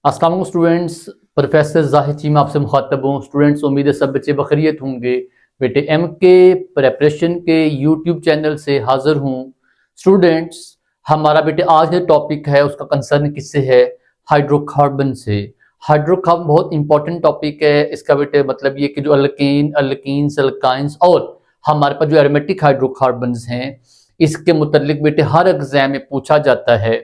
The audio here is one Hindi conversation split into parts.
अस्सलाम वालेकुम स्टूडेंट्स, प्रोफेसर जाहिद जी मैं आपसे मुखातब हूँ। स्टूडेंट्स, उम्मीद है सब बच्चे बखैरियत होंगे। बेटे एम के प्रेपरेशन के यूट्यूब चैनल से हाजिर हूँ। स्टूडेंट्स, हमारा बेटे आज का टॉपिक है उसका कंसर्न किससे है? हाइड्रोकार्बन से। हाइड्रोकार्बन बहुत इंपॉर्टेंट टॉपिक है। इसका बेटे मतलब ये कि जो अल्केन, अल्कीन्स, अल्काइंस और हमारे पास जो एरोमेटिक हाइड्रोकार्बन्स हैं, इसके मुतल्लिक बेटे हर एग्जाम में पूछा जाता है।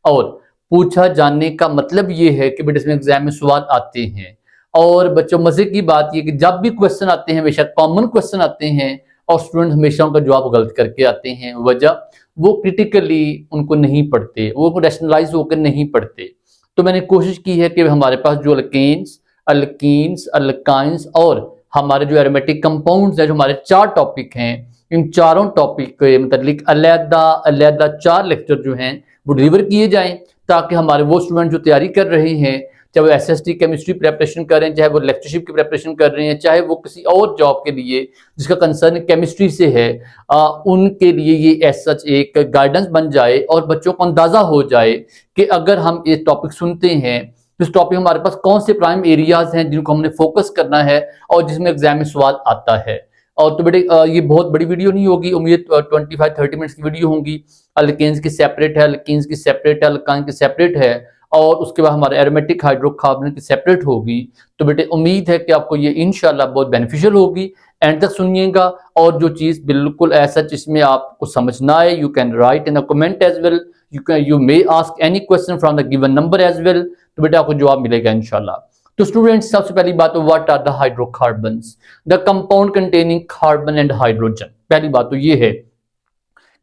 और पूछा जाने का मतलब ये है कि बेटे इसमें एग्जाम में सवाल आते हैं। और बच्चों, मजे की बात ये कि जब भी क्वेश्चन आते हैं, हमेशा कॉमन क्वेश्चन आते हैं और स्टूडेंट हमेशा उनका जवाब गलत करके आते हैं। वजह, वो क्रिटिकली उनको नहीं पढ़ते, वो रैशनलाइज होकर नहीं पढ़ते। तो मैंने कोशिश की है कि हमारे पास जो अल्केन्स, अल्कीन्स, अल्काइंस और हमारे जो एरोमेटिक कंपाउंड्स हैं, जो हमारे 4 टॉपिक हैं, इन चारों टॉपिक के मतलब अलहदा अलहदा 4 लेक्चर जो हैं वो डिलीवर किए जाएं, ताकि हमारे वो स्टूडेंट जो तैयारी कर रहे हैं, चाहे वो एसएसटी केमिस्ट्री प्रेपरेशन कर रहे हैं, चाहे वो लेक्चरशिप की प्रेपरेशन कर रहे हैं, चाहे वो किसी और जॉब के लिए जिसका कंसर्न केमिस्ट्री से है, उनके लिए ये एज सच एक गाइडेंस बन जाए और बच्चों को अंदाजा हो जाए कि अगर हम ये टॉपिक सुनते हैं तो इस टॉपिक हमारे पास कौन से प्राइम एरियाज हैं जिनको हमने फोकस करना है और जिसमें एग्जाम में सवाल आता है। और तो बेटे ये बहुत बड़ी वीडियो नहीं होगी, उम्मीद 25-30 मिनट्स की वीडियो होंगी। अल्केन्स की सेपरेट है, अल्कीन्स की सेपरेट है, अल्काइन की सेपरेट है और उसके बाद हमारे एरोमेटिक हाइड्रोकार्बन की सेपरेट होगी। तो बेटे उम्मीद है कि आपको ये इंशाल्लाह बहुत बेनिफिशियल होगी। एंड तक सुनिएगा और जो चीज़ बिल्कुल ऐसा जिसमें आपको समझ ना आए, you can write in a comment as well, you may ask any question from the given number as well. तो बेटा आपको जवाब मिलेगा इंशाल्लाह। तो स्टूडेंट्स, सबसे पहली बात, what are the hydrocarbons? The compound containing carbon and hydrogen. पहली बात तो ये है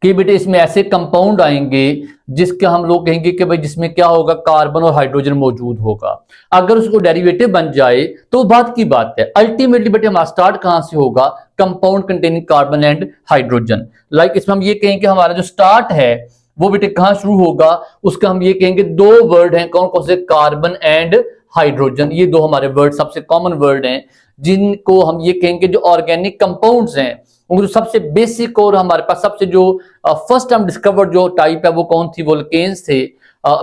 कि बेटे इसमें ऐसे कंपाउंड आएंगे जिसके हम लोग कहेंगे कि भाई जिसमें क्या होगा, कार्बन और हाइड्रोजन मौजूद होगा। अगर उसको डेरिवेटिव बन जाए तो बात की बात है। अल्टीमेटली बेटे हमारा स्टार्ट कहां से होगा? Compound containing carbon and hydrogen. Like इसमें हम ये कहेंगे हमारा जो स्टार्ट है वो बेटे कहां शुरू होगा, उसका हम ये कहेंगे 2 वर्ड हैं, कौन कौन से? Carbon and hydrogen. ये 2 हमारे वर्ड सबसे कॉमन वर्ड हैं जिनको हम ये कहेंगे जो ऑर्गेनिक कंपाउंड्स हैं, उनको सबसे बेसिक और हमारे पास सबसे जो फर्स्ट टाइम डिस्कवर्ड जो टाइप है वो कौन थी? वोल्केन्स थे,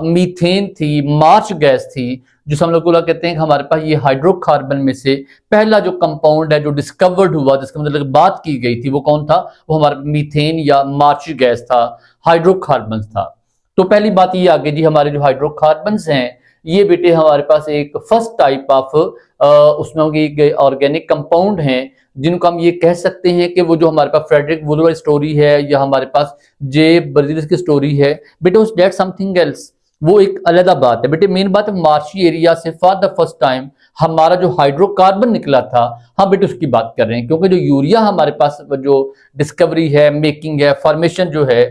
मीथेन थी, मार्च गैस थी, जो हम लोग कहते हैं कि हमारे पास ये हाइड्रोकार्बन में से पहला जो कंपाउंड है जो डिस्कवर्ड हुआ, जिसका मतलब बात की गई थी, वो कौन था? वो हमारा मीथेन या मार्च गैस था, हाइड्रोकार्बन था। तो पहली बात ये आ गई जी, हमारे जो हाइड्रोकार्बन हैं ये बेटे हमारे पास एक फर्स्ट टाइप ऑफ उसमें ऑर्गेनिक कंपाउंड हैं जिनको हम ये कह सकते हैं कि वो जो हमारे पास फ्रेडरिक वुलर स्टोरी है या हमारे पास जे बर्जीलिस की स्टोरी है, बेटे उस डेट समथिंग एल्स, वो एक अलग बात है। बेटे मेन बात है मार्शी एरिया से फॉर द फर्स्ट टाइम हमारा जो हाइड्रोकार्बन निकला था, हाँ बेटे उसकी बात कर रहे हैं, क्योंकि जो यूरिया हमारे पास जो डिस्कवरी है, मेकिंग है, फॉर्मेशन जो है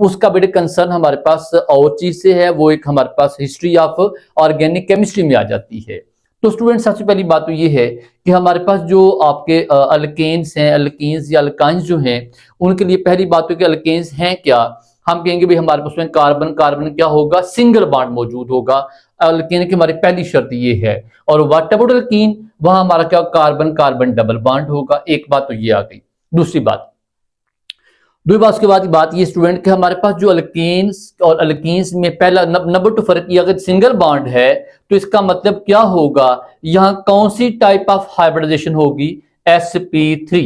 उसका बेटे कंसर्न हमारे पास और चीज से है, वो एक हमारे पास हिस्ट्री ऑफ ऑर्गेनिक केमिस्ट्री में आ जाती है। तो स्टूडेंट, सबसे पहली बात तो ये है कि हमारे पास जो आपके अल्केन्स हैं, अल्कीन्स या अल्काइंस जो हैं, उनके लिए पहली बात तो कि अल्केन्स हैं क्या? हम कहेंगे भाई हमारे पास में कार्बन कार्बन क्या होगा? सिंगल बॉन्ड मौजूद होगा। अल्केन की हमारी पहली शर्त ये है। और व्हाट अबाउट अल्कीन? वहां हमारा क्या? कार्बन कार्बन डबल बॉन्ड होगा। एक बात तो ये आ गई। दूसरी बात उसके बाद बात ये स्टूडेंट कि हमारे पास जो अल्कीन्स और अल्कीन्स में पहला नंबर 2 फर्क, ये अगर सिंगल बॉन्ड है तो इसका मतलब क्या होगा? यहां कौन सी टाइप ऑफ हाइब्रिडाइजेशन होगी? sp3।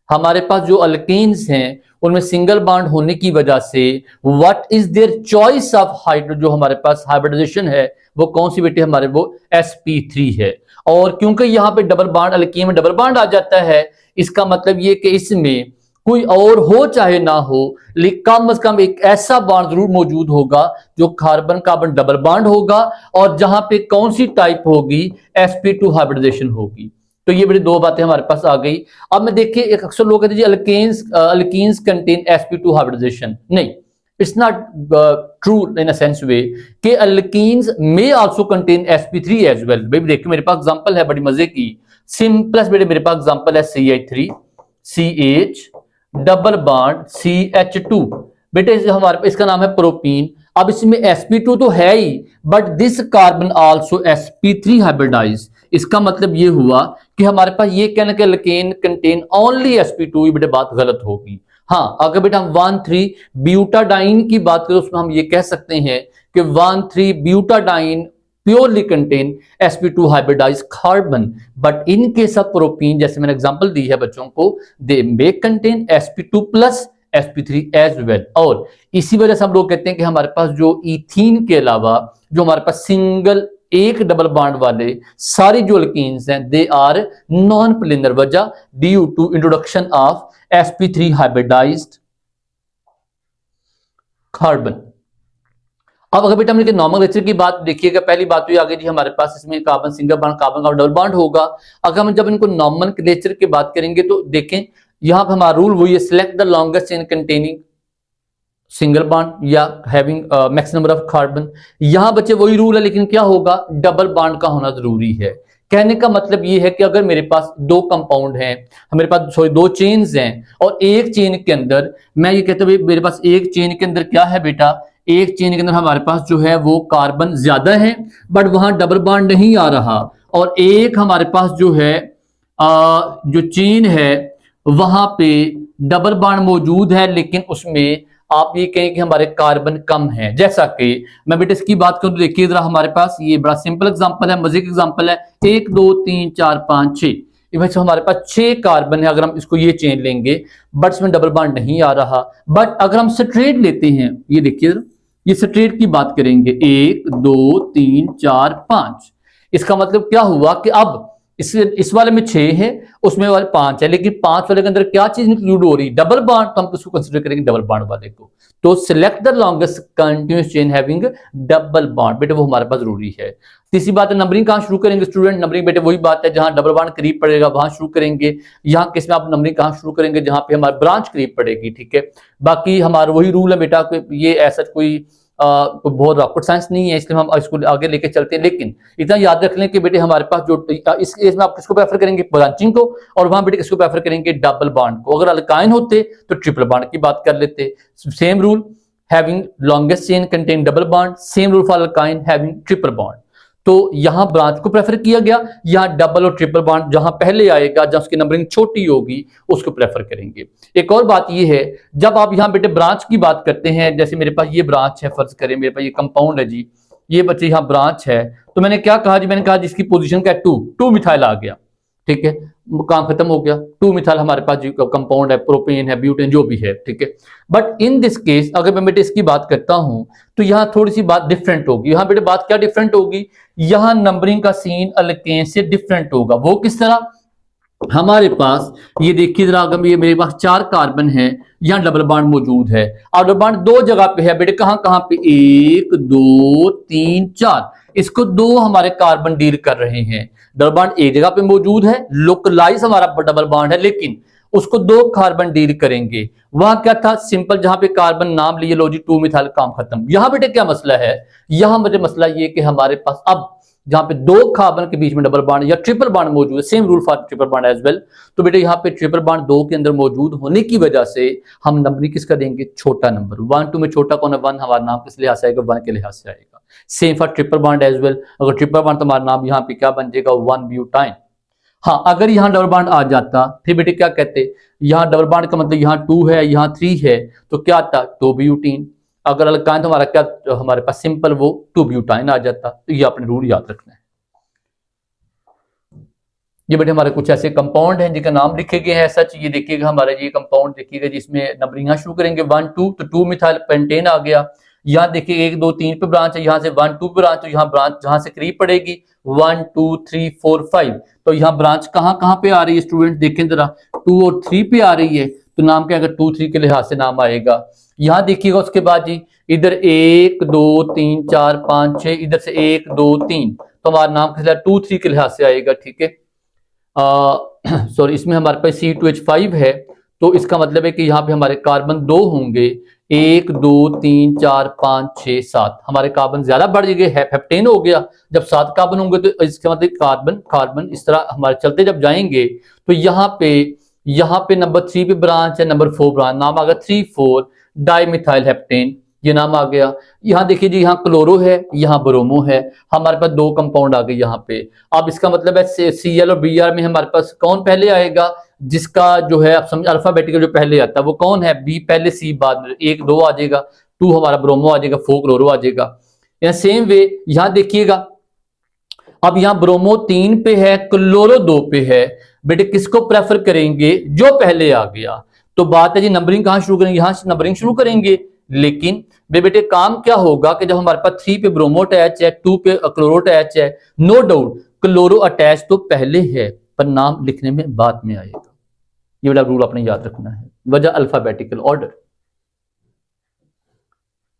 हमारे पास जो अल्कीन्स हैं उनमें सिंगल बॉन्ड होने की वजह से what is their choice of hydro, जो हमारे पास हाइब्रिडाइजेशन है वो कौन सी बेटे? हमारे वो sp3 है। और क्योंकि यहाँ पे डबल बॉन्ड, अल्कीन में डबल बॉन्ड आ जाता है, इसका मतलब ये कि इसमें कोई और हो चाहे ना हो, लेकिन कम से कम एक ऐसा बॉन्ड जरूर मौजूद होगा जो कार्बन कार्बन डबल बॉन्ड होगा और जहां पे कौन सी टाइप होगी? sp2 हाइब्रिडाइजेशन होगी। तो ये बड़ी 2 बातें हमारे पास आ गई। अब मैं देखिए, एक अक्सर लोग कहते हैं अल्कीन्स कंटेन sp2 हाइब्रिडाइजेशन। नहीं, it's not true in a sense way कि alkenes may also contain sp3 as well. भाई देखिए, मेरे पास एग्जांपल है बड़ी मजे की, सिंपलेस्ट बेटे मेरे पास एग्जांपल है CH3 CH double bond CH2। बेटे हमारे इसका नाम है प्रोपीन। अब इसमें sp2 तो है ही, but this carbon also sp3 hybridise. इसका मतलब ये हुआ कि हमारे पास ये कहना कि अल्केन कंटेन ओनली sp2, ये बेटे बात गलत होगी। हाँ, अगर बेटा हम 1,3 ब्यूटाडाइन की बात करें उसमें हम ये कह सकते हैं कि 1,3 butadiene purely contain sp2 hybridised carbon, but in case of propene, जैसे मैंने एग्जांपल दी है बच्चों को, they may contain sp2 plus sp3 as well. और इसी वजह से हम लोग कहते हैं कि हमारे पास जो इथीन के अलावा जो हमारे पास सिंगल एक डबल बॉन्ड वाले सारी जो अल्कीन्स हैं दे आर नॉन प्लेनर, वजह due to introduction of sp3 hybridised carbon. अब अगर बेटा हमने नॉमेनक्लेचर की बात देखिएगा, पहली बात तो ये आ गई जी हमारे पास इसमें कार्बन सिंगल बॉन्ड, कार्बन का डबल बॉन्ड होगा। अगर हम जब इनको नॉमेनक्लेचर की बात करेंगे तो देखें यहां पर हमारा रूल वही है, select the longest chain containing single bond या having maximum number of carbon. यहां बच्चे वही रूल है, लेकिन क्या होगा, डबल बॉन्ड का होना जरूरी है। कहने का मतलब ये है कि अगर मेरे पास दो कंपाउंड हैं, मेरे पास सॉरी दो चेन्स हैं, और एक चेन के अंदर मैं ये कहता हूं मेरे पास एक चेन के अंदर क्या है बेटा, एक चेन के अंदर हमारे पास जो है वो कार्बन ज्यादा है बट वहां डबल बॉन्ड नहीं आ रहा, और एक हमारे पास जो है जो चेन है वहां पे डबल बॉन्ड मौजूद है, लेकिन उसमें आप ये कहें कि हमारे कार्बन कम है। जैसा कि मैं बेटा इसकी बात करूं तो देखिए जरा, हमारे पास ये बड़ा सिंपल एग्जांपल है, मजे का एग्जांपल है, 1 2 3 4 5 6, वैसे हमारे पास 6 कार्बन है। अगर हम इसको ये चेन लेंगे बट इसमें डबल बॉन्ड नहीं आ रहा, बट अगर हम स्ट्रेट लेते हैं, ये देखिए ये स्ट्रेट की बात करेंगे, 1 2 3 4 5, इसका मतलब क्या हुआ कि अब इस वाले में 6 है, उसमें वाले 5 है, लेकिन 5 वाले के अंदर क्या चीज इंक्लूड हो रही, डबल बॉन्ड, तो हम उसको कंसीडर करेंगे डबल बॉन्ड वाले को। तो select the longest continuous chain having double bond, बेटे वो हमारे पास जरूरी है। तीसरी बात है नंबरिंग कहां शुरू करेंगे स्टूडेंट, नंबरिंग बेटे वही बात है, जहां डबल बॉन्ड करीब पड़ेगा वहां शुरू करेंगे। यहाँ केस में आप नंबरिंग कहां शुरू करेंगे, जहां पे हमारी ब्रांच करीब पड़ेगी, ठीक है। बाकी हमारा वही रूल है बेटा, ये ऐसा कोई बहुत रॉकेट साइंस नहीं है, इसलिए हम इसको आगे लेके चलते हैं। लेकिन इतना याद रख लें कि बेटे हमारे पास जो इस केस में आप किसको प्रेफर करेंगे, ब्रांचिंग को, और वहां बेटे किसको प्रेफर करेंगे, डबल बॉन्ड को। अगर अल्काइन होते तो ट्रिपल बॉन्ड की बात कर लेते। Same rule, having longest chain contain double bond, same rule for alkyne having triple bond. तो यहां ब्रांच को प्रेफर किया गया, यहां डबल और ट्रिपल बॉन्ड जहां पहले आएगा, जहां उसकी नंबरिंग छोटी होगी उसको प्रेफर करेंगे। एक और बात यह है, जब आप यहां बेटे ब्रांच की बात करते हैं, जैसे मेरे पास ये ब्रांच है, फर्ज करें मेरे पास ये कंपाउंड है जी, ये बच्चे यहां ब्रांच है, तो मैंने क्या कहा जी, मैंने कहा जिसकी पोजीशन का 2 मिथाइल आ गया, ठीक है, काम खत्म हो गया। 2 मिथाइल हमारे पास जो कंपाउंड है, प्रोपेन है, ब्यूटेन जो भी है, ठीक है। बट इन दिस केस अगर मैं बेटे इसकी बात करता हूं तो यहां थोड़ी सी बात डिफरेंट होगी। यहां बेटे बात क्या डिफरेंट होगी, यहां नंबरिंग का सीन अल्केन से डिफरेंट होगा। वो किस तरह, हमारे पास ये देखिए जरा, अगर ये मेरे पास 4 कार्बन है, यहां डबल बॉन्ड मौजूद है, और डबल बॉन्ड 2 जगह पे है बेटे, कहां कहां पे, 1 2 3 4, इसको 2 हमारे कार्बन डील कर रहे हैं। डबल बॉन्ड एक जगह पे मौजूद है, लोकलाइज हमारा डबल बॉन्ड है, लेकिन उसको 2 कार्बन डील करेंगे। वहां क्या था, सिंपल, जहां पे कार्बन नाम लिए, लो जी 2 मिथाइल, काम खत्म। यहां बेटे क्या मसला है, यहां मुझे मसला ये कि हमारे पास अब जहां पे 2 कार्बन के बीच में डबल बॉन्ड या ट्रिपल बॉन्ड मौजूद है, same rule for triple bond as well, तो बेटे यहाँ पे ट्रिपल बॉन्ड 2 के अंदर मौजूद होने की वजह से हम नंबरिंग किसका देंगे, छोटा नंबर। 1 2 में छोटा कौन है, 1, हमारा नाम किस लिहाज से आएगा, 1 के लिहाज से आएगा। Same for triple bond as well, अगर ट्रिपल बॉन्ड तो हमारा नाम यहाँ पे क्या बन जाएगा, 1 ब्यूटाइन। हाँ, अगर यहाँ डबल बॉन्ड आ जाता फिर बेटे क्या कहते, यहाँ डबल बॉन्ड का मतलब यहाँ 2 है, यहाँ 3 है, तो क्या आता, 2 ब्यूटीन। अगर अल्काइन तो हमारा क्या, हमारे पास सिंपल वो 2 ब्यूटाइन आ जाता। तो ये अपने रूल याद रखना है। ये बेटे हमारे कुछ ऐसे कंपाउंड हैं जिनका नाम लिखे गए हैं सच। ये देखिएगा हमारे ये कंपाउंड देखिएगा जिसमें नंबरिंग शुरू करेंगे 1 2, तो 2 मिथाइल पेंटेन आ गया। यहाँ देखिए 1 2 3 पे ब्रांच है, यहाँ से 1 2 पे ब्रांच, तो यहाँ ब्रांच जहां से करीब पड़ेगी 1 2 3 4 5, तो यहाँ ब्रांच कहाँ कहाँ पे आ रही है स्टूडेंट, देखें जरा, 2 और 3 पे आ रही है, तो नाम क्या आएगा, 2 3 के लिहाज से नाम आएगा। यहाँ देखिएगा उसके बाद जी इधर 1 2 3 4 5 6, इधर से 1 2 3, तो हमारा नाम किस 2 3 के लिहाज से आएगा, ठीक है। सॉरी, इसमें हमारे पास C2H5 है, तो इसका मतलब है कि यहाँ पे हमारे कार्बन 2 होंगे, 1 2 3 4 5 6 7, हमारे कार्बन ज्यादा बढ़ गए, हेप्टेन हो गया। जब 7 कार्बन होंगे तो इसका मतलब कार्बन कार्बन इस तरह हमारे चलते जब जाएंगे, तो यहाँ पे नंबर 3 पे ब्रांच है, नंबर 4 ब्रांच, नाम आ गया 3 4 डाइमिथाइल हेप्टेन, ये नाम आ गया। यहाँ देखिए जी, यहाँ क्लोरो है, यहाँ ब्रोमो है, हमारे पास 2 कंपाउंड आ गए यहाँ पे। अब इसका मतलब है Cl और Br में हमारे पास कौन पहले आएगा, जिसका जो है आप समझ अल्फाबेटिकल जो पहले आता है वो कौन है, B पहले, C बाद में, 1 2 आ जाएगा, 2 हमारा ब्रोमो आ जाएगा, 4 क्लोरो आ जाएगा। सेम वे यहाँ देखिएगा अब यहाँ ब्रोमो 3 पे है, क्लोरो 2 पे है, बेटे किसको प्रेफर करेंगे? जो पहले आ गया। तो बात है जी नंबरिंग कहां शुरू करेंगे? यहां से नंबरिंग शुरू करेंगे। लेकिन बेटे काम क्या होगा कि जब हमारे पास 3 पे ब्रोमो अटैच है, 2 पे क्लोरो अटैच है, नो डाउट क्लोरो अटैच तो पहले है, पर नाम लिखने में बाद में आएगा। ये वाला रूल आपने याद रखना है। वजह अल्फाबेटिकल ऑर्डर।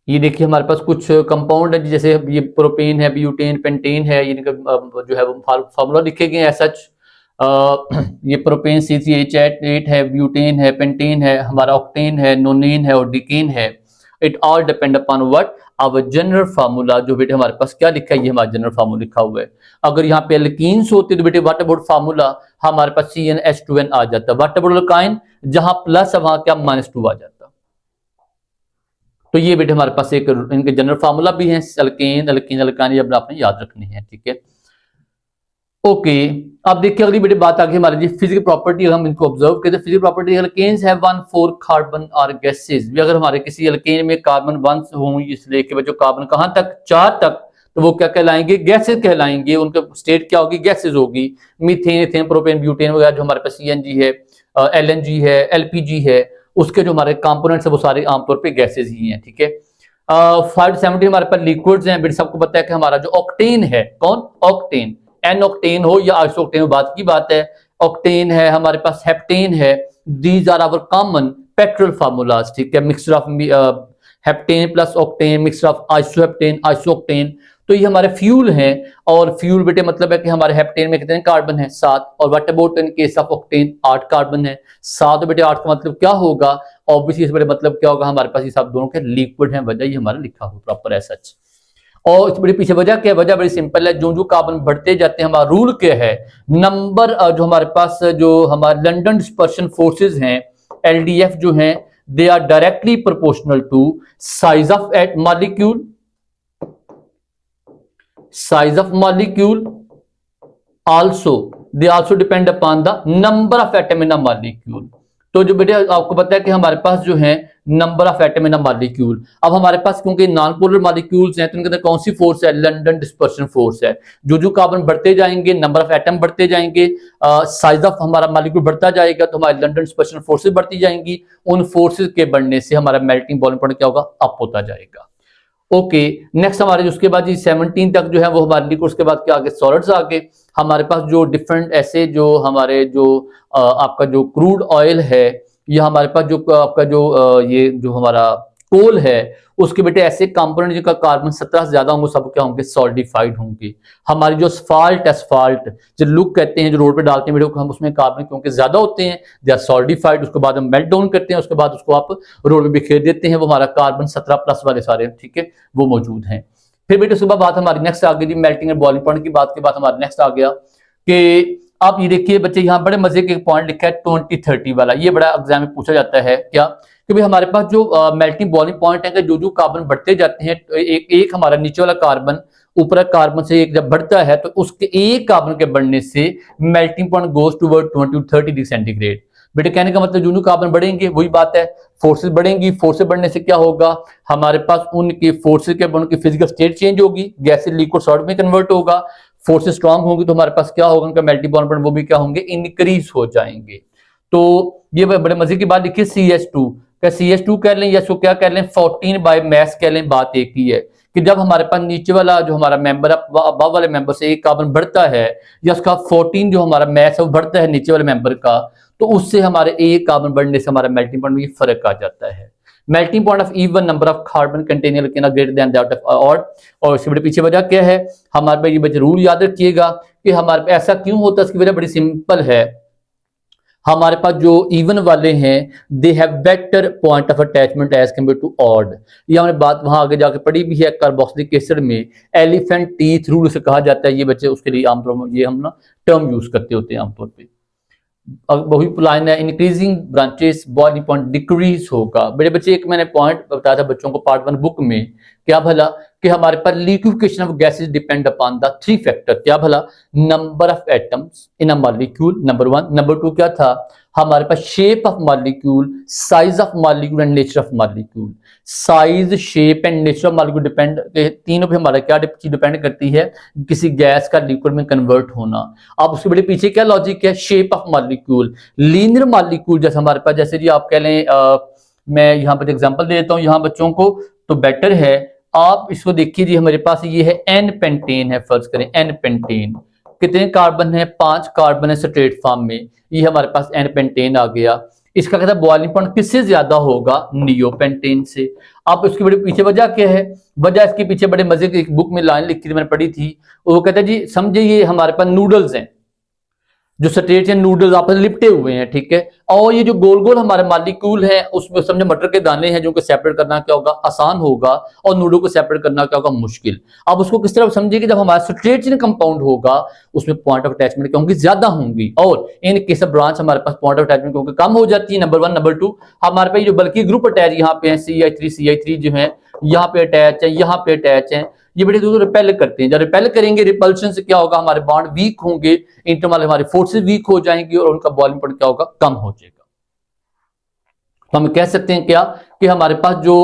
ये देखिए हमारे पास कुछ कंपाउंड है, जैसे ये प्रोपेन है, ब्यूटेन, पेंटेन है, ये जो है वो फार्मूला लिखे गए हैं सच। ये प्रोपेन CCH8 है, ब्यूटेन है, पेंटेन है, हमारा ऑक्टेन है, नोनेन है और डिकेन है। It all depend upon what our general formula. जो बेटे हमारे पास क्या लिखा है, ये हमारा जनरल फार्मूला लिखा हुआ है। अगर यहाँ पे एल्कीन्स होते तो बेटे व्हाट अबाउट फार्मूला हमारे पास CnH2n आ जाता। व्हाट अबाउट अल्काइन, जहां प्लस है वहां क्या -2 आ जाता। तो ये बेटे हमारे पास एक इनके जनरल फार्मूला भी हैं, अल्केन, अल्कीन, अल्काइन, ये आपने याद रखनी है। ठीक है, ओके। अब देखिए अगली बेटे बात आ गई हमारी जी फिजिकल प्रॉपर्टी। हम इनको ऑब्जर्व करते हैं। Physical property, alkanes have 1,4 carbon are gases. भी अगर हमारे किसी अल्केन में कार्बन 1 हों, इसलिए कि बच्चों कार्बन कहां तक, 4 तक, तो वो क्या कहलाएंगे? गैसेस कहलाएंगे। उनका स्टेट क्या होगी? गैसेस होगी। मीथेन, एथेन, प्रोपेन, ब्यूटेन वगैरह जो हमारे पास CNG है, LNG है, LPG है, उसके जो हमारे कंपोनेंट्स है वो सारे आमतौर पे गैसेस ही हैं। ठीक है, 570 हमारे पास लिक्विड्स हैं। बेटे सबको पता है कि हमारा जो ऑक्टेन है, कौन? ऑक्टेन, एन ऑक्टेन हो या आइसोक्टेन हो, बात की बात है। ऑक्टेन है हमारे पास, हेप्टेन है। These are our common petrol formulas. ठीक है, mixture of heptane plus octane, mixture of isoheptane, isooctane. तो ये हमारे फ्यूल हैं। और फ्यूल बेटे मतलब है कि हमारे हेप्टेन में कितने कार्बन है? 7। और what about in case of octane? 8 carbon है। 7 बेटे 8 का मतलब क्या होगा? ऑब्वियसली इस बड़े मतलब क्या होगा? हमारे पास ये सब दोनों के लिक्विड हैं। वजह ये हमारा लिखा हो प्रॉपर है सच। और इस बड़े पीछे वजह क्या है? वजह बड़ी सिंपल है। जो जो कार्बन बढ़ते जाते हैं, हमारा रूल क्या है? नंबर जो हमारे पास जो हमारे लंडन डिस्पर्शन फोर्सेस हैं, LDF जो हैं, they are directly proportional to size of at molecule, size of molecule, also they also depend upon the number of atom in a molecule। तो जो बेटे आपको पता है कि हमारे पास जो है number of atom in a molecule. अब हमारे पास क्योंकि नॉन पोलर मॉलिक्यूल्स हैं तो इनके अंदर कौन सी फोर्स है? लंडन डिस्पर्शन फोर्स है। जो जो कार्बन बढ़ते जाएंगे, नंबर ऑफ एटम बढ़ते जाएंगे, साइज ऑफ हमारा मॉलिक्यूल बढ़ता जाएगा, तो हमारी लंडन डिस्पर्शन फोर्सेज बढ़ती जाएंगी। उन फोर्सेज के बढ़ने से हमारा मेल्टिंग बॉइलिंग पॉइंट क्या होगा? अप होता जाएगा। ओके, नेक्स्ट हमारे उसके बाद जी 17 तक जो है वो हमारे लिक्विड्स के बाद क्या आगे? सॉलिड्स आगे। हमारे पास जो डिफरेंट ऐसे जो हमारे जो आपका जो क्रूड ऑयल है, या हमारे पास जो आपका जो ये जो हमारा कोल है, उसके बेटे ऐसे कंपोनेंट जिनका कार्बन 17 से ज्यादा होंगे, सब क्या होंगे? सॉलिडिफाइड होंगे। हमारी जो एस्फाल्ट जो लुक कहते हैं, जो रोड पे डालते हैं बेटे, हम उसमें कार्बन क्योंकि ज्यादा होते हैं, दे आर सॉलिडिफाइड। उसके बाद हम मेल्ट डाउन करते हैं, उसके बाद उसको आप रोड पे बिखेर देते हैं, वो हमारा कार्बन 17+ वाले सारे, ठीक है, वो मौजूद हैं। फिर बेटे सुबह बात हमारी नेक्स्ट आ गई मेल्टिंग एंड बॉइलिंग पॉइंट की बात के बाद हमारा नेक्स्ट आ गया कि आप ये देखिए बच्चे, यहाँ बड़े मजे के पॉइंट लिखा है 2030 वाला। ये बड़ा एग्जाम में पूछा जाता है क्या कि भाई हमारे पास जो मेल्टिंग बॉइलिंग पॉइंट है कि जो जो कार्बन बढ़ते जाते हैं, एक हमारा नीचे वाला कार्बन ऊपर कार्बन से एक जब बढ़ता है तो उसके एक कार्बन के बढ़ने से melting point goes toward 20 to 30 degree centigrade. बेटे कहने का मतलब जो कार्बन बढ़ेंगे, वही बात है, फोर्सेस बढ़ेंगी। फोर्सेस बढ़ने से क्या होगा? हमारे पास उनके फोर्सेस के उनकी फिजिकल स्टेट चेंज होगी, गैस से लिक्विड सॉलिड में कन्वर्ट होगा। फोर्सेस स्ट्रांग होंगी तो हमारे पास क्या होगा? उनका मेल्टिंग पॉइंट वो भी क्या होंगे? इंक्रीज हो जाएंगे। तो ये बड़े मजे की बात लिखिए CH2 क्या CH2 कह लें या इसको क्या कह लें 14 बाय मास कह लें, बात एक ही है कि जब हमारे पास नीचे वाला जो हमारा मेंबर अबव वाले मेंबर से एक कार्बन बढ़ता है या उसका 14 जो हमारा मास है वो बढ़ता है नीचे वाले मेंबर का, तो उससे हमारे एक कार्बन बढ़ने से हमारा मेल्टिंग पॉइंट में फर्क आ जाता है। Melting point of even number of carbon containing alkane greater than that of odd. और इसके बड़े पीछे वजह क्या है? हमारे पास ये बच्चे रूल याद रखिएगा कि हमारे पास ऐसा क्यों होता है, इसकी वजह बड़ी सिंपल है। हमारे पास जो इवन वाले हैं they have better point of attachment as compare to odd. ये हमने बात वहां आगे जाके पढ़ी भी है कार्बोक्सिलिक एसिड में, एलिफेंट टीथ रूल से कहा जाता है। ये बच्चे उसके लिए आमतौर पर ये हम ना टर्म यूज करते होते हैं आमतौर पर। वही लाइन है, increasing branches boiling point decrease होगा। बड़े बच्चे एक मैंने पॉइंट बताया था बच्चों को पार्ट 1 बुक में, क्या भला कि हमारे पास liquefaction of gases depend upon the three factor, क्या भला, number of atoms in a molecule, number one, number two क्या था, हमारे पास shape of molecule, size of molecule and nature of molecule. Size, shape and nature of molecule depend, तीनों पे हमारा क्या चीज डिपेंड करती है, किसी गैस का लिक्विड में कन्वर्ट होना। अब उसके बड़े पीछे क्या लॉजिक है, shape of molecule, linear molecule जैसे हमारे पास, जैसे जी आप कह लें, मैं यहाँ पर एग्जांपल दे देता हूँ यहाँ बच्चों को, तो बेटर है आप इसको देखिए जी, हमारे पास ये है एन पेंटेन है, फर्ज करें एन पेंटेन, कितने कार्बन है, 5 कार्बन है स्ट्रेट फॉर्म में, ये हमारे पास एन पेंटेन आ गया। इसका कहता है बॉइलिंग पॉइंट किससे ज्यादा होगा, नियोपेंटेन से। अब उसके बड़े पीछे वजह क्या है, वजह इसके पीछे बड़े मजे की एक बुक में लाइन लिखी थी, मैंने पढ़ी थी, वो कहता है जी समझे ये हमारे पास नूडल्स हैं, जो स्ट्रेट या नूडल्स आपस में लिपटे हुए हैं, ठीक है, और ये जो गोल गोल हमारे मॉलिक्यूल है उसमें समझो मटर के दाने हैं, जो को सेपरेट करना क्या होगा, आसान होगा, और नूडल को सेपरेट करना क्या होगा, मुश्किल। अब उसको किस तरह समझिए कि जब हमारा स्ट्रेट चेन कंपाउंड होगा उसमें पॉइंट ऑफ अटैचमेंट क्या होंगी, ज्यादा होंगी, और इन केस ऑफ ब्रांच हमारे पास पॉइंट ऑफ अटैचमेंट क्योंकि कम हो जाती है, नंबर वन। नंबर टू, हमारे पास जो बल्कि ग्रुप अटैच यहाँ पे है, CH3 जो है यहाँ पे अटैच है, यहाँ पे अटैच है, ये बड़े दूर रिपेल करते हैं। जब रिपेल करेंगे, रिपल्शन से क्या होगा, हमारे बॉन्ड वीक होंगे, इंटरनल हमारे फोर्सेस वीक हो जाएंगी और उनका बॉइलिंग पॉइंट क्या होगा, कम हो जाएगा। तो हम कह सकते हैं क्या कि हमारे पास जो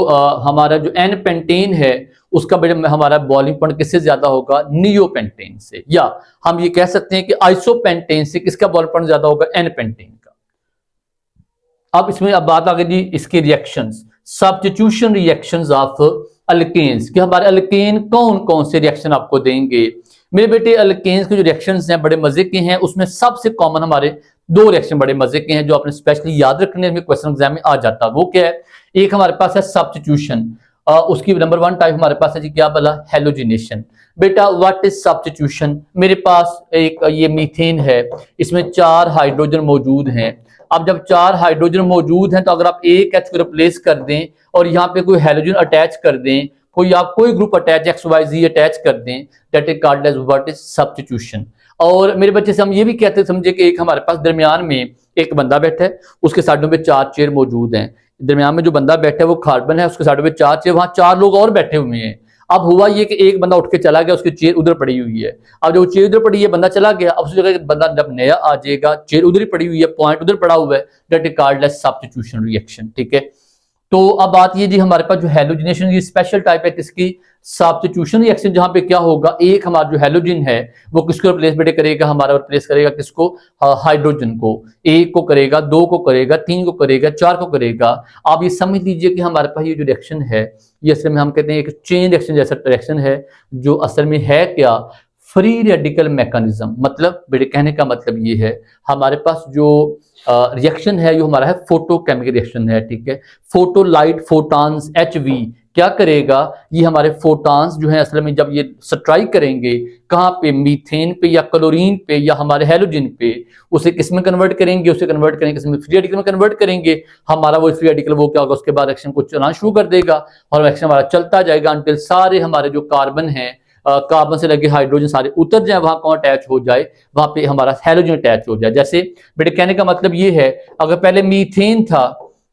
हमारा जो एन पेंटेन है उसका बड़े हमारा बॉइलिंग पॉइंट किससे ज्यादा होगा, नियोपेंटेन से, या हम ये कह सकते हैं कि आइसोपेंटेन से किसका बॉइलिंग पॉइंट ज्यादा होगा, एन पेंटेन का। अब इसमें अब बात आ गई जी इसके reactions, substitution reactions of alkanes, कि हमारे अल्केन कौन कौन से रिएक्शन आपको देंगे। मेरे बेटे अल्केन्स के जो रिएक्शंस हैं बड़े मजे के हैं, उसमें सबसे कॉमन हमारे 2 रिएक्शन बड़े मजे के हैं जो आपने स्पेशली याद रखने में, क्वेश्चन एग्जाम में आ जाता है। वो क्या है, एक हमारे पास है सब्स्टिट्यूशन, उसकी नंबर 1 टाइप हमारे पास है जी, क्या बोला, हेलोजिनेशन। बेटा व्हाट इज सब्स्टिट्यूशन, मेरे पास एक ये मीथेन है, इसमें 4 हाइड्रोजन मौजूद हैं। अब जब 4 हाइड्रोजन मौजूद हैं तो अगर आप एक H को रिप्लेस कर दें और यहाँ पे कोई हाइड्रोजन अटैच कर दें, कोई ग्रुप अटैच XYZ अटैच कर दें, that is called as what is substitution. और मेरे बच्चे से हम ये भी कहते हैं, समझे कि एक हमारे पास दरमियान में एक बंदा बैठा है, उसके साइडों में 4 चेयर मौजूद हैं। दरमियान में जो बंदा बैठा है वो कार्बन है, उसके साइडों में 4 चेयर, वहां 4 लोग और बैठे हुए हैं। अब हुआ ये कि एक बंदा उठ के चला गया, उसकी चेयर उधर पड़ी हुई है। अब जो चेयर उधर पड़ी है, बंदा चला गया, अब उस जगह बंदा जब नया आ जाएगा, चेयर उधर ही पड़ी हुई है, पॉइंट उधर पड़ा हुआ है, that is called as substitution reaction, ठीक है। तो अब बात ये जी, हमारे पास जो हेलोजिनेशन की स्पेशल टाइप है किसकी, सब्स्टिट्यूशन रिएक्शन, जहां पे क्या होगा, एक हमारा जो हेलोजन है वो किसको रिप्लेस बेटे करेगा, हमारा रिप्लेस करेगा किसको, हाइड्रोजन को। 1 को करेगा, 2 को करेगा, 3 को करेगा, 4 को करेगा। आप ये समझ लीजिए कि हमारे पास ये जो रिएक्शन है ये असल में हम कहते हैं एक चेन रिएक्शन जैसा रिएक्शन है, जो असल में है क्या, फ्री रेडिकल मैकेनिज्म। मतलब बेटे कहने का मतलब ये है, हमारे पास जो रिएक्शन है जो हमारा है फोटोकेमिकल रिएक्शन है, ठीक है। फोटो लाइट फोटॉन्स HV क्या करेगा, ये हमारे फोटॉन्स जो है असल में जब ये स्ट्राइक करेंगे कहाँ पे, मीथेन पे या क्लोरीन पे या हमारे हेलोजन पे, उसे किस में कन्वर्ट करेंगे, उसे कन्वर्ट करेंगे किस में, फ्री रेडिकल में कन्वर्ट करेंगे। हमारा वो फ्री रेडिकल वो क्या होगा, उसके बाद रिएक्शन को चलना शुरू कर देगा और रिएक्शन हमारा चलता जाएगा अंटिल सारे हमारे जो कार्बन है, कार्बन से लगे हाइड्रोजन सारे उतर जाए, वहां कौन अटैच हो जाए, वहां पे हमारा हेलोजन अटैच हो जाए। जैसे बेटे कहने का मतलब ये है, अगर पहले मीथेन था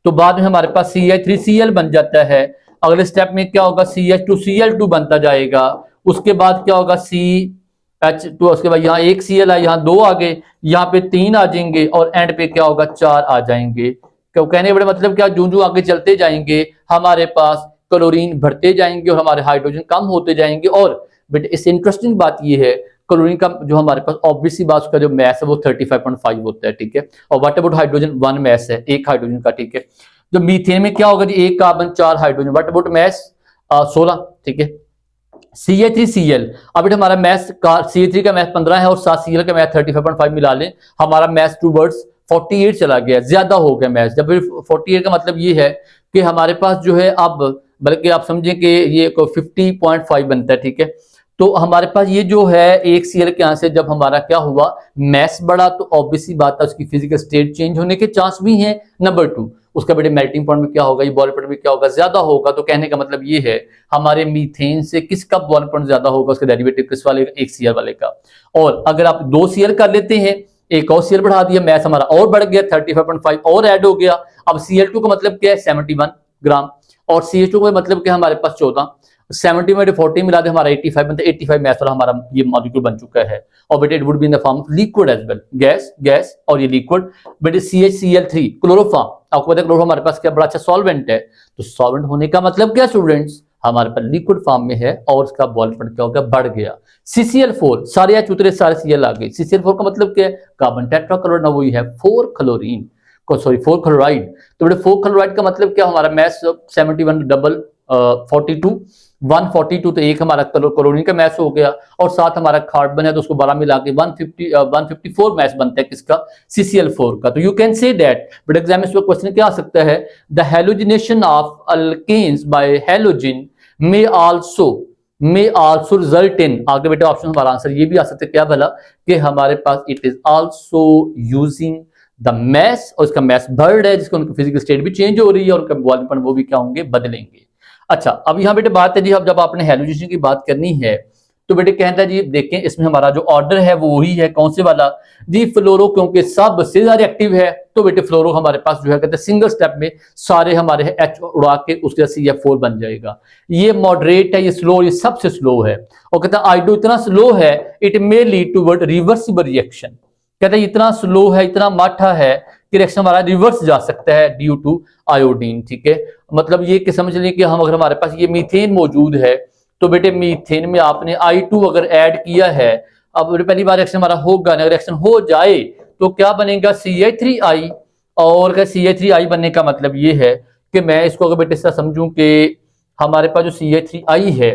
तो बाद में हमारे पास CH3Cl बन जाता है, अगले स्टेप में क्या होगा, CH2Cl2 बनता जाएगा, उसके बाद क्या होगा CH2, उसके बाद यहाँ 1 Cl है, यहाँ 2 आ गए, यहाँ पे 3 आ जाएंगे और एंड पे क्या होगा, 4 आ जाएंगे। क्यों कहने बड़े मतलब क्या, जो जो आगे चलते जाएंगे हमारे पास क्लोरीन बढ़ते जाएंगे और हमारे हाइड्रोजन कम होते जाएंगे। और बट इस इंटरेस्टिंग बात ये है, क्लोरीन का जो हमारे पास ऑब्वियसली बात उसका जो मैस है वो 35.5 होता है, ठीक है। और व्हाट अबाउट हाइड्रोजन, 1 मैस है, 1 हाइड्रोजन का, ठीक है। जो मीथेन में क्या होगा जी, 1 carbon 4 hydrogen, what about mass 16, ठीक है। CH3Cl, अब बेटा हमारा मैस CH3 का मैस 15 है और 7 Cl का मैस 35.5 मिला लें, हमारा मैस टूवर्ड्स 48 चला गया, ज्यादा हो गया मैस। जब 48 का मतलब ये है कि हमारे पास जो है अब बल्कि आप समझें कि ये 50.5 बनता है, ठीक है। तो हमारे पास ये जो है 1 Cl के यहाँ से जब हमारा क्या हुआ, मैस बढ़ा, तो ऑब्वियसली बात है उसकी फिजिकल स्टेट चेंज होने के चांस भी हैं। नंबर 2, उसका बेटे मेल्टिंग पॉइंट में क्या होगा, ये बॉइलिंग पॉइंट में क्या होगा, ज्यादा होगा। तो कहने का मतलब ये है, हमारे मीथेन से किसका बॉइलिंग पॉइंट ज्यादा होगा, उसका डेरिवेटिव किस वाले का, 1 Cl वाले का। और अगर आप 2 Cl कर लेते हैं, एक और Cl बढ़ा दिया, मैस हमारा और बढ़ गया, 35.5 और ऐड हो गया। अब Cl2 का मतलब क्या है, 71 ग्राम, और CH2 का मतलब क्या हमारे पास 14, 70 में 40 मिला दे हमारा 85 बनता है, 85 मैथ वाला हमारा ये मॉलिक्यूल बन चुका है। और बेटे it would be in the form of liquid as well, gas gas और ये लिक्विड। बेटे CHCl3 क्लोरोफॉर्म, आपको पता है क्लोरोफॉर्म हमारे पास क्या बड़ा अच्छा सॉल्वेंट है, तो सॉल्वेंट होने का मतलब क्या स्टूडेंट्स, हमारे पास लिक्विड फॉर्म में है और उसका बॉइलिंग पॉइंट क्या हो गया, बढ़ गया। CCl4 सारे एच उतरे सारे Cl आ गए। CCl4 का मतलब क्या है, कार्बन टेट्राक्लोराइड, ना वही है 4 क्लोरीन को, सॉरी 4 क्लोराइड। तो बेटे 4 क्लोराइड का मतलब क्या, हमारा मैथ 71 डबल 42 142, तो एक हमारा क्लोरीन का मैथ हो गया और साथ हमारा कार्बन है तो उसको 12 मिला के 154 मैथ बनता है किसका, CCl4 का। तो you can say that, but exam में क्वेश्चन क्या आ सकता है, the halogenation of alkanes by halogen may also result in, आगे बेटा ऑप्शन हमारा आंसर ये भी आ सकता है क्या भला, कि हमारे पास it is also using the mass, और इसका मैस बढ़ है जिसको उनकी फिजिकल स्टेट भी चेंज हो रही है और उनका बॉइलिंग पॉइंट वो भी क्या होंगे, बदलेंगे। अच्छा अब यहाँ बेटे बात है जी, अब जब आपने हैलोजिनेशन की बात करनी है तो बेटे कहता है जी देखें इसमें हमारा जो ऑर्डर है वो वही है, कौन से वाला जी, फ्लोरो, क्योंकि सबसे ज्यादा एक्टिव है तो बेटे फ्लोरो हमारे पास जो है कहते हैं सिंगल स्टेप में सारे हमारे एच उड़ा के उसके CF4 बन जाएगा। ये मॉडरेट है, ये स्लो, ये सबसे स्लो है। और कहता है आइडो इतना स्लो है it may lead toward reversible reaction, कहता है इतना स्लो है, इतना माठा है कि रिएक्शन हमारा रिवर्स जा सकता है ड्यू टू आयोडीन। ठीक है, मतलब ये कि समझ लें कि हम अगर हमारे पास ये मीथेन मौजूद है तो बेटे मीथेन में आपने I2 अगर ऐड किया है, अब पहली बार रिएक्शन हमारा होगा ना, रिएक्शन हो जाए तो क्या बनेगा, CH3I, और CH3I बनने का मतलब ये है कि मैं इसको अगर बेटे ऐसा समझूं कि हमारे पास जो CH3I है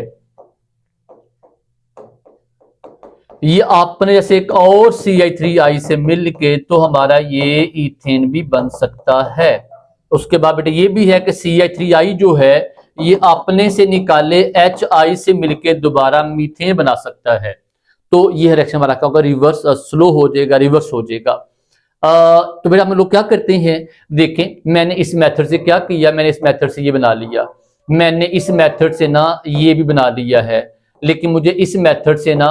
ये आपने जैसे एक और CH3I से मिल के तो हमारा ये इथेन भी बन सकता है। उसके बाद बेटे ये भी है कि CH3I जो है ये अपने से निकाले HI से मिलके दोबारा मीथेन बना सकता है। तो ये रिएक्शन हमारा क्या होगा, रिवर्स स्लो हो जाएगा, रिवर्स हो जाएगा। तो बेटा हम लोग क्या करते हैं, देखें मैंने इस मेथड से क्या किया, मैंने इस मेथड से ये बना लिया, मैंने इस मेथड से ना ये भी बना लिया है, लेकिन मुझे इस मेथड से ना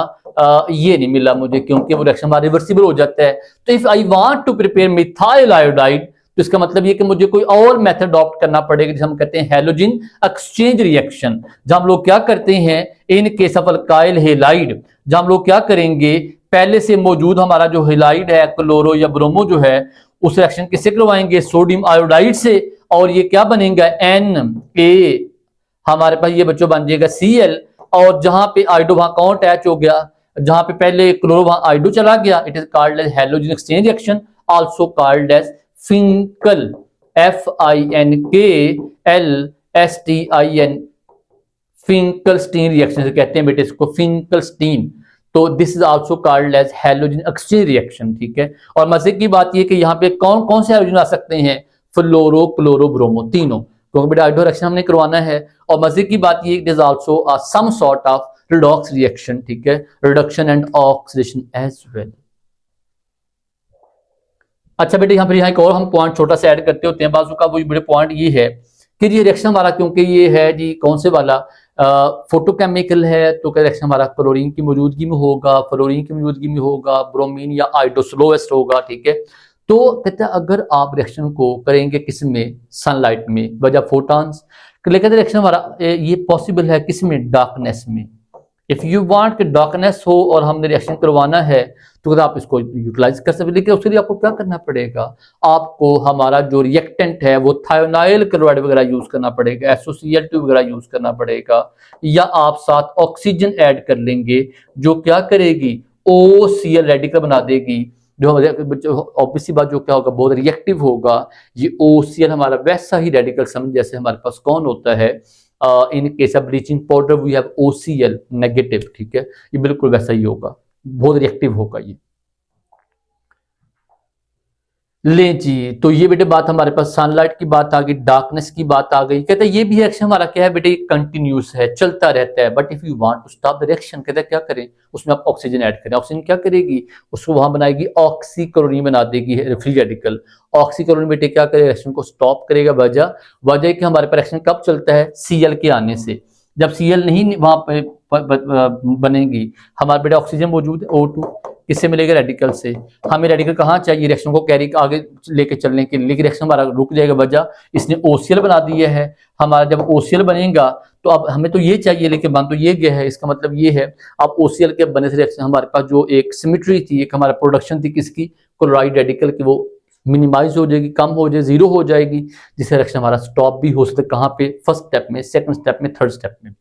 ये नहीं मिला मुझे, क्योंकि वो रिएक्शन हमारा रिवर्सिबल हो जाता है। तो if I want to prepare methyl iodide तो इसका मतलब ये कि मुझे कोई और मेथड अडॉप्ट करना पड़ेगा जिसे हम कहते हैं हैलोजन एक्सचेंज रिएक्शन, जहां हम लोग क्या करते हैं इन केस ऑफ अल्काइल हेलाइड, जहां हम लोग क्या करेंगे पहले से मौजूद हमारा जो हेलाइड है क्लोरो या ब्रोमो जो है उस रिएक्शन किससे करवाएंगे, सोडियम आयोडाइड से, और ये क्या बनेगा Na, हमारे पास ये बच्चों बन जाएगा Cl, और जहां पे आइडो वहां कौन अटैच हो गया, जहां पे पहले क्लोरो वहां आइडो चला गया, it is called as halogen exchange reaction, also called as Finkel, FINKLSTIN, Finkelstein reaction से कहते हैं बेटे इसको, फिंकलस्टीन। तो this is also called as halogen exchange reaction. ठीक है, और मजे की बात ये कि यहाँ पे कौन कौन से हाइड्रोजन आ सकते हैं, फ्लोरो क्लोरो ब्रोमो तीनों, क्योंकि बेटा हाइड्रो रिएक्शन हमने करवाना है। और मजे की बात ये it is also some sort of redox reaction. ठीक है, reduction and oxidation as well. अच्छा बेटे यहाँ एक और हम पॉइंट छोटा सा ऐड करते होते हैं, बाजू का वो बड़े पॉइंट ये है कि ये रिएक्शन हमारा क्योंकि ये है जी कौन से वाला फोटोकेमिकल है, तो क्या रिएक्शन हमारा क्लोरीन की मौजूदगी में होगा, फ्लोरीन की मौजूदगी में होगा, ब्रोमीन या आइडो स्लोएस्ट होगा। ठीक है, तो कहते हैं अगर आप रिएक्शन को करेंगे किस में, सनलाइट में, वजह फोटॉन्स, लेकिन रिएक्शन हमारा ये पॉसिबल है किस में, डार्कनेस में। इफ यू वांट कि डार्कनेस हो और हमने रिएक्शन करवाना है तो आप इसको यूटिलाइज कर सकते, लेकिन उसके लिए आपको क्या करना पड़ेगा, आपको हमारा जो रिएक्टेंट है वो थायोनाइल क्लोराइड वगैरह यूज करना पड़ेगा, SOCl2 वगैरह यूज करना पड़ेगा, या आप साथ ऑक्सीजन ऐड कर लेंगे जो क्या करेगी, OCl रेडिकल बना देगी, जो ऑब्वियस सी बात जो क्या होगा, बहुत रिएक्टिव होगा। ये OCl हमारा वैसा ही रेडिकल समझ जैसे हमारे पास कौन होता है, in case of bleaching powder we have OCl negative. ठीक है, ये बिल्कुल वैसा ही होगा, बहुत रिएक्टिव होगा ये। ले जी, तो ये बेटे बात हमारे पास सनलाइट की बात आ गई, डार्कनेस की बात आ गई। कहते हैं ये भी रिएक्शन हमारा क्या है बेटे, कंटिन्यूस है, चलता रहता है। But if you want to stop the reaction, कहते हैं क्या करें, उसमें आप ऑक्सीजन ऐड करें। ऑक्सीजन क्या करेगी, उसको वहां बनाएगी ऑक्सीक्लोरीन बना देगी, फ्री रेडिकल। ऑक्सीक्लोरीन बेटे क्या करे, रिएक्शन को स्टॉप करेगा। वजह कि हमारे पास रिएक्शन कब चलता है, Cl के आने से। जब Cl नहीं वहां पे बनेगी, हमारे बेटे ऑक्सीजन मौजूद है O2, किससे मिलेगा? रेडिकल से। हमें रेडिकल कहाँ चाहिए? रिएक्शन को कैरी आगे लेके चलने के लिए, लेकिन रिएक्शन हमारा रुक जाएगा, वजह इसने OCl बना दिया है। हमारा जब OCl बनेगा तो अब हमें तो ये चाहिए, लेकिन बन तो ये गया है। इसका मतलब ये है अब OCl के बनने से रिएक्शन हमारे पास जो एक सिमेट्री थी, एक हमारा प्रोडक्शन थी किसकी? क्लोराइड रेडिकल की, वो मिनिमाइज हो जाएगी, कम हो जाए, जीरो हो जाएगी, जिससे रिएक्शन हमारा स्टॉप भी हो सकता है। कहाँ पे? फर्स्ट स्टेप में, सेकंड स्टेप में, थर्ड स्टेप में।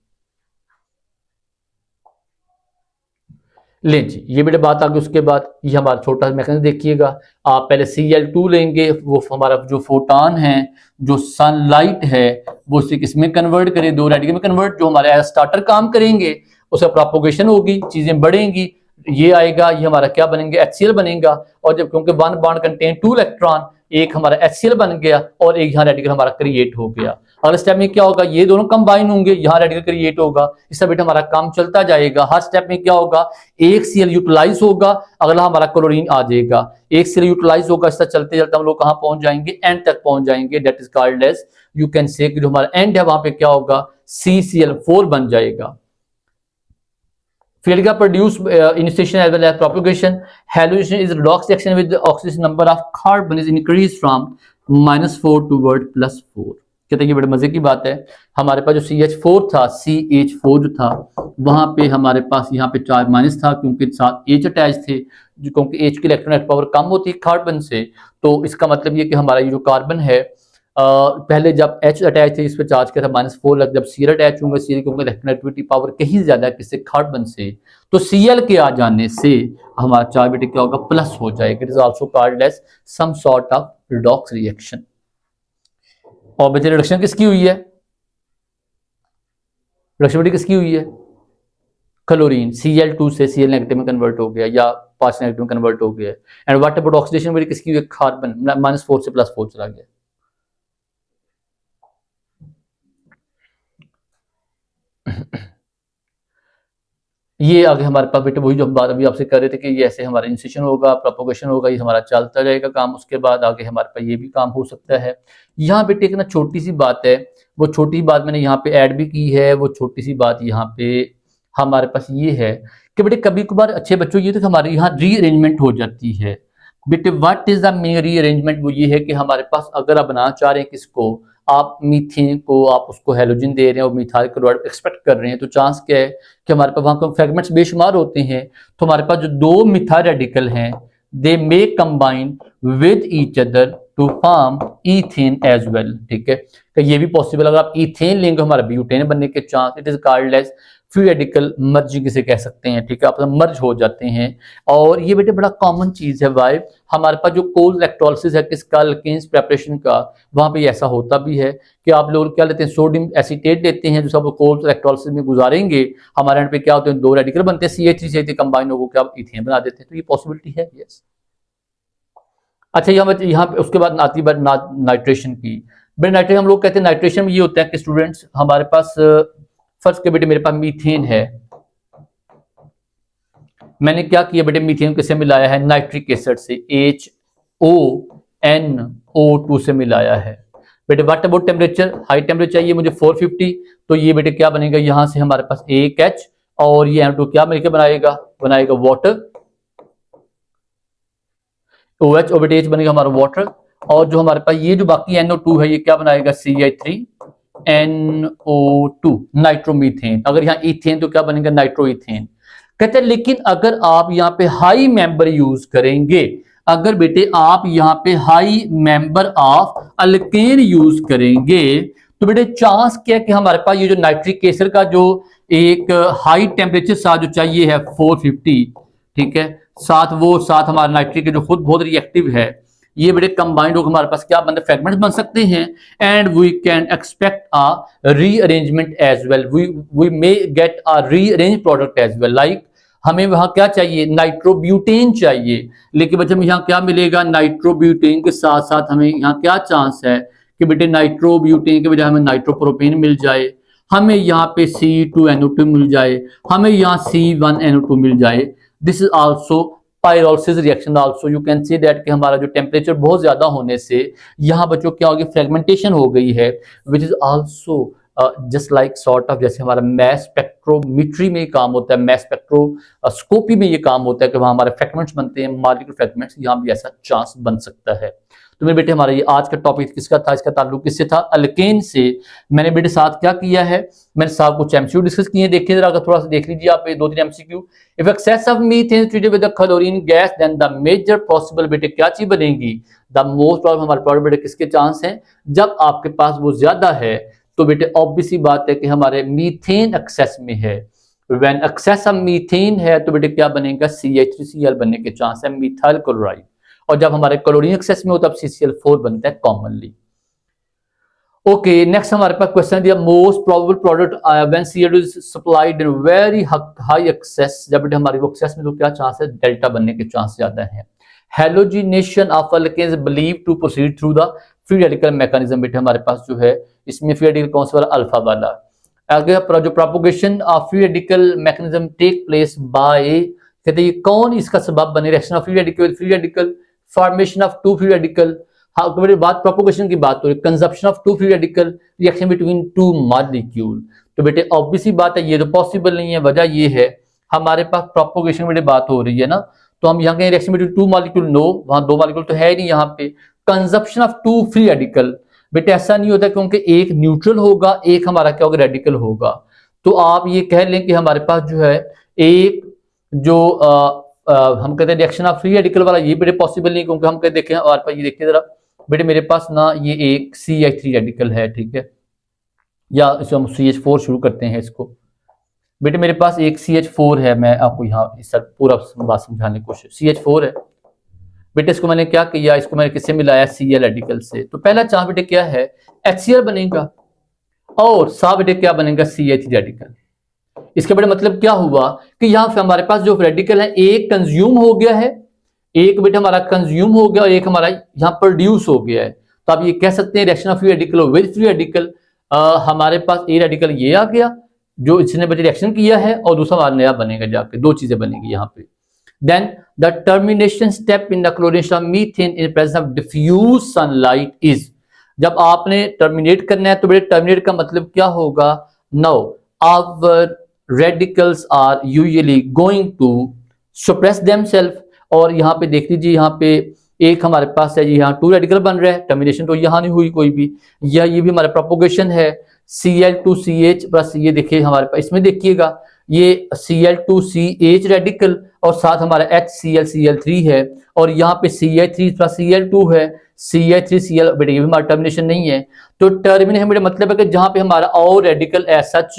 ले जी, ये बेटे बात आ गई। उसके बाद ये हमारा छोटा मैकेनिज्म देखिएगा। आप पहले Cl2 लेंगे, वो हमारा जो फोटॉन है, जो सनलाइट है, वो उसे किसमें कन्वर्ट करे? दो रेडिकल में कन्वर्ट, जो हमारे स्टार्टर काम करेंगे, उसका प्रोपोगेशन होगी, चीजें बढ़ेंगी, ये आएगा, ये हमारा क्या बनेंगे? HCl बनेगा। और जब क्योंकि वन बॉन्ड कंटेन 2 इलेक्ट्रॉन, एक हमारा HCl बन गया और एक यहाँ रेडिकल हमारा क्रिएट हो गया। अगले स्टेप में क्या होगा? ये दोनों कंबाइन होंगे, यहाँ रेडिकल क्रिएट होगा। इस बेटा हमारा काम चलता जाएगा। हर स्टेप में क्या होगा? एक Cl यूटिलाइज होगा, अगला हमारा क्लोरीन आ जाएगा। एक Cl यूटिलाइज होगा, इस तरह चलते चलते हम लोग कहाँ पहुंच जाएंगे? एंड तक पहुंच जाएंगे। That is called as, you can say जो हमारा एंड है वहां पे क्या होगा? CCl4 बन जाएगा। Field produce initiation as well as propagation. Hallucination is redox reaction with the oxidation number of carbon is increased from -4 toward +4. कहते हैं ये बड़े मजे की बात है। हमारे पास जो CH4 था, CH4 जो था, वहां पे हमारे पास यहाँ पे चार्ज माइनस था, क्योंकि साथ H अटैच थे, क्योंकि H की इलेक्ट्रॉनिक पावर कम होती है कार्बन से। तो इसका मतलब ये कि हमारा ये जो कार्बन है, पहले जब H अटैच थे, इस पर चार्ज क्या था? -4 लग। जब Cl अटैच होंगे, Cl क्योंकि इलेक्ट्रोनेगेटिविटी पावर कहीं ज्यादा है किससे? कार्बन से, तो Cl के आ जाने से हमारा चार्ज बेटे क्या होगा? प्लस हो जाएगा। It is also called as some sort of redox reaction. और बेटे रिडक्शन किसकी हुई है? रिडक्शन बेटे किसकी हुई है? क्लोरीन Cl2 से Cl नेगेटिव में कन्वर्ट हो गया, या पार्शियल नेगेटिव में कन्वर्ट हो गया। एंड व्हाट अबाउट ऑक्सीडेशन बेटे किसकी हुई है? कार्बन -4 से +4 चला गया। ये आगे हमारे पास बेटे वही जो हम बात अभी आपसे कर रहे थे कि ये ऐसे हमारा इनिशिएशन होगा, प्रोपोगेशन होगा, ये हमारा चलता जाएगा काम। उसके बाद आगे हमारे पास ये भी काम हो सकता है। यहाँ बेटे एक ना छोटी सी बात है, वो छोटी बात मैंने यहाँ पे ऐड भी की है। वो छोटी सी बात यहाँ पे हमारे पास ये है कि बेटे कभी कभार अच्छे बच्चों ये तो हमारे यहाँ रीअरेंजमेंट हो जाती है। बेटे what is the main rearrangement? वो ये है कि हमारे पास अगर आप बनाना चाह रहे हैं किसको, आप मीथेन को, आप उसको हेलोजन दे रहे हैं और मिथाइल क्लोराइड एक्सपेक्ट कर रहे हैं, तो चांस क्या है कि हमारे पास वहां फ्रेगमेंट्स बेशुमार होते हैं। तो हमारे पास जो दो मिथाइल रेडिकल हैं, they may combine with each other to form ethane as well. ठीक है, तो ये भी पॉसिबल। अगर आप ईथेन लेंगे हमारा ब्यूटेन बनने के chance, it is called as free radical merging किसे कह सकते हैं। ठीक है, आप मर्ज हो जाते हैं। और ये बेटे बड़ा कॉमन चीज है। वाई हमारे पास जो कोल्ड इलेक्ट्रोलिसिस है किसका? अल्केन्स प्रेपरेशन का, वहां पे ऐसा होता भी है कि आप लोग क्या लेते हैं? सोडियम एसीटेट लेते हैं, जो सब कोल्ड इलेक्ट्रोलिसिस में गुजारेंगे, हमारे यहाँ पे क्या होते हैं? दो रेडिकल बनते हैं, CH3 से कंबाइन होकर क्या आप इथेन बना देते हैं। तो ये पॉसिबिलिटी है। यस। अच्छा, यहाँ पे उसके बाद आती है नाइट्रेशन की। नाइट्रेशन हम लोग कहते हैं, नाइट्रेशन में ये होता है कि स्टूडेंट्स हमारे पास फर्स्ट के बेटे मेरे पास मीथेन है। मैंने क्या किया बेटे? मीथेन किससे मिलाया है? नाइट्रिक एसिड से, HONO2 से मिलाया है। बेटे what about temperature? High temperature चाहिए मुझे 450, तो ये बेटे क्या बनेगा? यहां से हमारे पास एक H और ये NO2 क्या मिलकर बनाएगा वाटर, OH और बेटे H बनेगा हमारा वाटर। और जो हमारे पास ये जो बाकी NO2 है, ये क्या बनाएगा? CH3NO2 nitromethane. अगर यहाँ इथेन तो क्या बनेगा? नाइट्रोइथेन। कहते हैं लेकिन अगर आप यहाँ पे हाई मेंबर यूज करेंगे, अगर बेटे आप यहाँ पे high member of alkane use करेंगे, तो बेटे चांस क्या है कि हमारे पास ये जो नाइट्रिक एसिड का जो एक हाई टेम्परेचर साथ जो चाहिए है 450, ठीक है, साथ हमारा नाइट्रिक जो खुद बहुत रिएक्टिव है, ये बेटे कंबाइंड होकर हमारे पास क्या बनते? फ्रेगमेंट्स बन सकते हैं। And we can expect a rearrangement as well, we may get a rearrange product as well. Like हमें वहां क्या चाहिए? नाइट्रोब्यूटेन चाहिए, लेकिन बच्चे हमें यहाँ क्या मिलेगा? नाइट्रोब्यूटेन के साथ साथ हमें यहाँ क्या चांस है कि बेटे नाइट्रोब्यूटेन के बजाय हमें नाइट्रोप्रोपेन मिल जाए, हमें यहाँ पे C2NO2 मिल जाए, हमें यहाँ C1NO2 मिल जाए। This is also pyrolysis reaction. Also you can see that कि हमारा जो टेम्परेचर बहुत ज्यादा होने से यहाँ बच्चों क्या होगी? फ्रेगमेंटेशन हो गई है, which is also just like sort of जैसे हमारा मैस स्पेक्ट्रोमीट्री में काम होता है, मैस स्पेक्ट्रोस्कोपी में ये काम होता है कि वहाँ हमारे फ्रैगमेंट्स बनते हैं, मॉलिक्यूलर फ्रैगमेंट्स, यहाँ भी ऐसा चांस बन सकता है। तो मेरे बेटे हमारा ये आज का टॉपिक किसका था, इसका ताल्लुक किससे था, अल्केन से। मैंने बेटे साथ क्या किया है, मैंने साथ कुछ एमसीक्यू डिस्कस किए, देखिए जरा अगर थोड़ा सा देख लीजिए आप, 2-3 MCQ. If excess of methane treated with the chlorine gas then the major possible, बेटे क्या चीज बनेगी, द मोस्ट प्रॉब्लम हमारे प्रॉब्लम बेटे किसके चांस हैं, जब आपके पास वो ज्यादा है तो बेटे ऑब्वियस सी बात है कि हमारे मीथेन एक्सेस में है। व्हेन एक्सेस ऑफ मीथेन है तो बेटे क्या बनेगा, CH3Cl बनने के चांस है, मिथाइल क्लोराइड। और जब हमारे क्लोरीन एक्सेस में हो तब CCl4 बनता है कॉमनली। ओके, नेक्स्ट हमारे पास क्वेश्चन दिया, most probable product when CO2 is supplied in very high excess, जब बेटे हमारी वो एक्सेस में तो क्या चांस है, डेल्टा बनने के चांस ज्यादा है। Halogenation of alkanes believe to proceed through the free radical mechanism, बेटे हमारे पास जो है इसमें फ्री रेडिकल कौन सा वाला, अल्फा वाला। आगे जो propagation of free radical mechanism take place by, कहते हैं कौन इसका सबब बने, reaction of free radical, formation of two free radical. हाँ, तो मेरी बात प्रोपोगेशन की बात हो रही है, consumption of two free radical, reaction between two molecule. तो बेटे ऑब्वियस ही बात है, ये तो पॉसिबल नहीं है। वजह ये है हमारे पास प्रोपोगेशन में बात हो रही है ना, तो हम यहाँ कहें reaction between two molecule, no, वहां दो मॉलिक्यूल तो है नहीं यहाँ पे। Consumption of two free radical, बेटे ऐसा नहीं होता क्योंकि एक न्यूट्रल होगा, एक हमारा क्या होगा, रेडिकल होगा। तो आप ये कह लें कि हमारे पास जो है एक जो हम कहते हैं रिएक्शन ऑफ फ्री रेडिकल वाला, ये बेटे पॉसिबल नहीं, क्योंकि हम कहते देखें और पर ये देखिए जरा बेटे, मेरे पास ना ये एक CH3 रेडिकल है, ठीक है, या इसे हम CH4 शुरू करते हैं इसको। बेटे मेरे पास एक CH4 है, मैं आपको यहाँ इस पूरा बात समझाने की कोशिश, CH4 है बेटे, इसको मैंने क्या किया, इसको मैंने किससे मिलाया, Cl रेडिकल से। तो पहला चांस बेटे क्या है, HCl बनेगा, और साथ बेटे क्या बनेगा, CH3 रेडिकल। इसके बड़े मतलब क्या हुआ कि यहाँ पे हमारे पास जो रेडिकल है एक कंज्यूम हो गया है, एक बेटा हमारा कंज्यूम हो गया और एक हमारा यहाँ प्रोड्यूस हो गया है। तो आप ये कह सकते हैं reaction of free radical with free radical, हमारे पास ए रेडिकल ये आ गया जो इसने बेटे रिएक्शन किया है, और दूसरा हमारा नया बनेगा, जाके दो चीजें बनेगी यहाँ पे। Then the termination step in the chlorination of methane in presence of diffuse sunlight is, जब आपने टर्मिनेट करना है तो बेटे टर्मिनेट का मतलब क्या होगा, no our radicals are usually going to suppress themself. और यहाँ पे देख लीजिए, यहाँ पे एक हमारे पास है, यहाँ टू रेडिकल बन रहा है, टर्मिनेशन तो यहाँ नहीं हुई कोई भी, या ये भी हमारा प्रोपोगेशन है, Cl2CH प्लस, ये देखिए हमारे पास इसमें देखिएगा ये Cl2CH रेडिकल और साथ हमारा HCl Cl3 है, और यहाँ पे CH3 प्लस Cl2 है, CH3Cl, बेटे ये भी हमारा टर्मिनेशन नहीं है। तो टर्मिनेशन बेटे मतलब है कि जहाँ पे हमारा और रेडिकल एज सच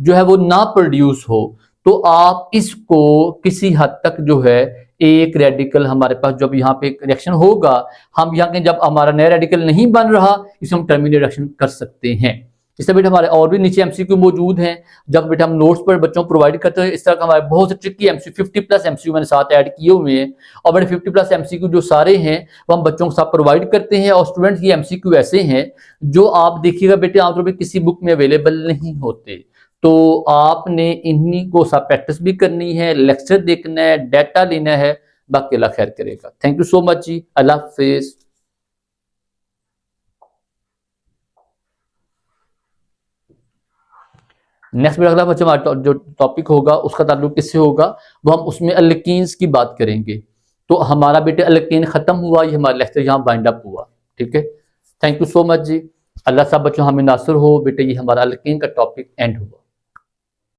जो है वो ना प्रोड्यूस हो, तो आप इसको किसी हद तक जो है एक रेडिकल हमारे पास जब यहाँ पे रिएक्शन होगा, हम यहाँ के जब हमारा नया रेडिकल नहीं बन रहा, इसे हम टर्मिनेट रिएक्शन कर सकते हैं। इससे बेटा हमारे और भी नीचे एमसीक्यू मौजूद हैं, जब बेटा हम नोट्स पर बच्चों को प्रोवाइड करते हैं। इस तरह का हमारे बहुत से ट्रिकी एमसीक्यू 50+ एमसीक्यू मैंने साथ ऐड किए हुए हैं, और बेटे 50+ एमसीक्यू जो सारे हैं वो हम बच्चों के साथ प्रोवाइड करते हैं। और स्टूडेंट्स ये एमसीक्यू ऐसे हैं जो आप देखिएगा बेटे आमतौर पर किसी बुक में अवेलेबल नहीं होते, तो आपने इन्हीं को साथ प्रैक्टिस भी करनी है, लेक्चर देखना है, डाटा लेना है। बाकी अल्लाह खैर करेगा। थैंक यू सो मच जी, अल्लाह हाफिज। नेक्स्ट वीडियो अगला बच्चा हमारा जो टॉपिक होगा उसका ताल्लुक किससे होगा, वो हम उसमें अल्कीन्स की बात करेंगे। तो हमारा बेटे अल्कीन खत्म हुआ, ये हमारा लेक्चर यहाँ वाइंड अप हुआ, ठीक है। थैंक यू सो मच जी, अल्लाह सब बच्चों हमें नासर हो। बेटे ये हमारा अल्कीन का टॉपिक एंड हुआ।